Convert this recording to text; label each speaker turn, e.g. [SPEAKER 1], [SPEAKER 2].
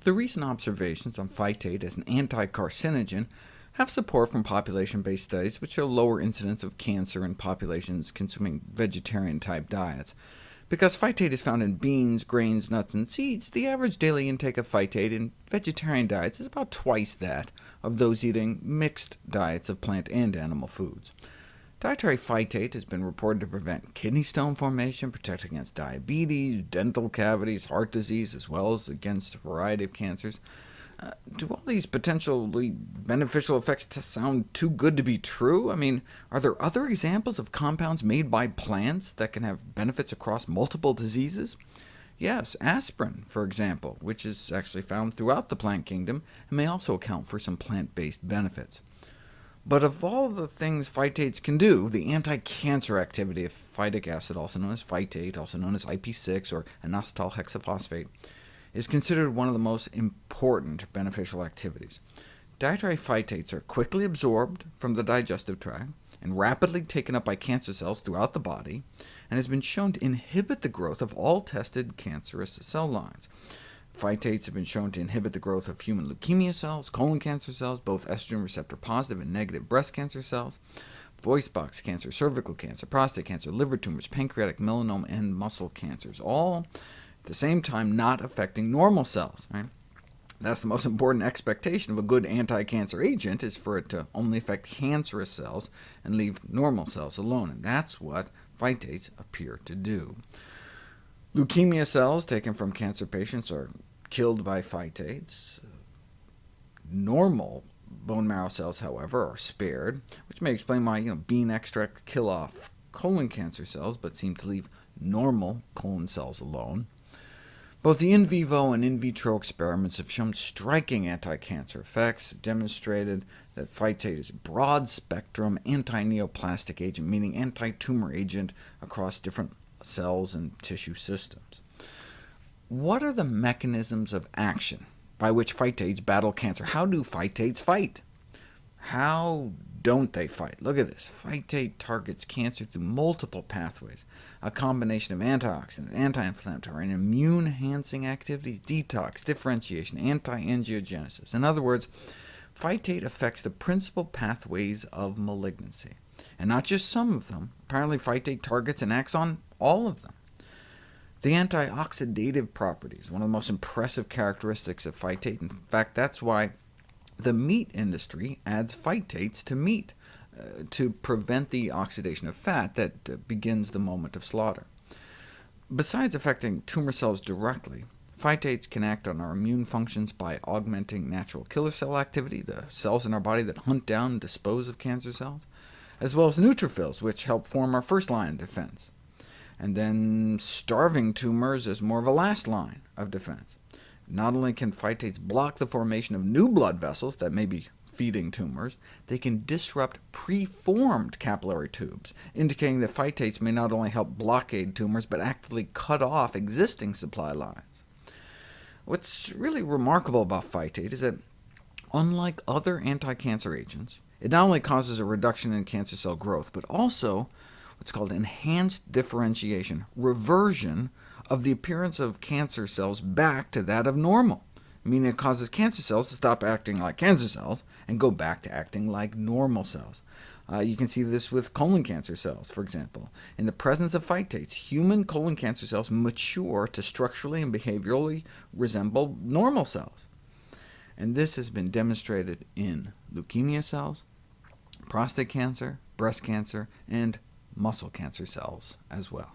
[SPEAKER 1] The recent observations on phytate as an anti-carcinogen have support from population-based studies which show lower incidence of cancer in populations consuming vegetarian-type diets. Because phytate is found in beans, grains, nuts, and seeds, the average daily intake of phytate in vegetarian diets is about twice that of those eating mixed diets of plant and animal foods. Dietary phytate has been reported to prevent kidney stone formation, protect against diabetes, dental cavities, heart disease, as well as against a variety of cancers. Do all these potentially beneficial effects sound too good to be true? I mean, are there other examples of compounds made by plants that can have benefits across multiple diseases? Yes, aspirin, for example, which is actually found throughout the plant kingdom, and may also account for some plant-based benefits. But of all the things phytates can do, the anti-cancer activity of phytic acid, also known as phytate, also known as IP6 or inositol hexaphosphate, is considered one of the most important beneficial activities. Dietary phytates are quickly absorbed from the digestive tract and rapidly taken up by cancer cells throughout the body, and has been shown to inhibit the growth of all tested cancerous cell lines. Phytates have been shown to inhibit the growth of human leukemia cells, colon cancer cells, both estrogen receptor positive and negative breast cancer cells, voice box cancer, cervical cancer, prostate cancer, liver tumors, pancreatic, melanoma, and muscle cancers, all at the same time not affecting normal cells. Right? That's the most important expectation of a good anti-cancer agent, is for it to only affect cancerous cells and leave normal cells alone, and that's what phytates appear to do. Leukemia cells taken from cancer patients are killed by phytates. Normal bone marrow cells, however, are spared, which may explain why bean extract kill off colon cancer cells, but seem to leave normal colon cells alone. Both the in vivo and in vitro experiments have shown striking anti-cancer effects, demonstrated that phytate is a broad-spectrum anti-neoplastic agent, meaning anti-tumor agent across different cells and tissue systems. What are the mechanisms of action by which phytates battle cancer? How do phytates fight? How don't they fight? Look at this. Phytate targets cancer through multiple pathways, a combination of antioxidant, anti-inflammatory, and immune-enhancing activities, detox, differentiation, anti-angiogenesis. In other words, phytate affects the principal pathways of malignancy, and not just some of them. Apparently phytate targets and acts on all of them. The antioxidative properties, one of the most impressive characteristics of phytate. In fact, that's why the meat industry adds phytates to meat, to prevent the oxidation of fat that begins the moment of slaughter. Besides affecting tumor cells directly, phytates can act on our immune functions by augmenting natural killer cell activity, the cells in our body that hunt down and dispose of cancer cells, as well as neutrophils, which help form our first line of defense, and then starving tumors as more of a last line of defense. Not only can phytates block the formation of new blood vessels that may be feeding tumors, they can disrupt preformed capillary tubes, indicating that phytates may not only help blockade tumors, but actively cut off existing supply lines. What's really remarkable about phytate is that, unlike other anti-cancer agents, it not only causes a reduction in cancer cell growth, but also what's called enhanced differentiation, reversion of the appearance of cancer cells back to that of normal, meaning it causes cancer cells to stop acting like cancer cells and go back to acting like normal cells. You can see this with colon cancer cells, for example. In the presence of phytates, human colon cancer cells mature to structurally and behaviorally resemble normal cells. And this has been demonstrated in leukemia cells, prostate cancer, breast cancer, and muscle cancer cells as well.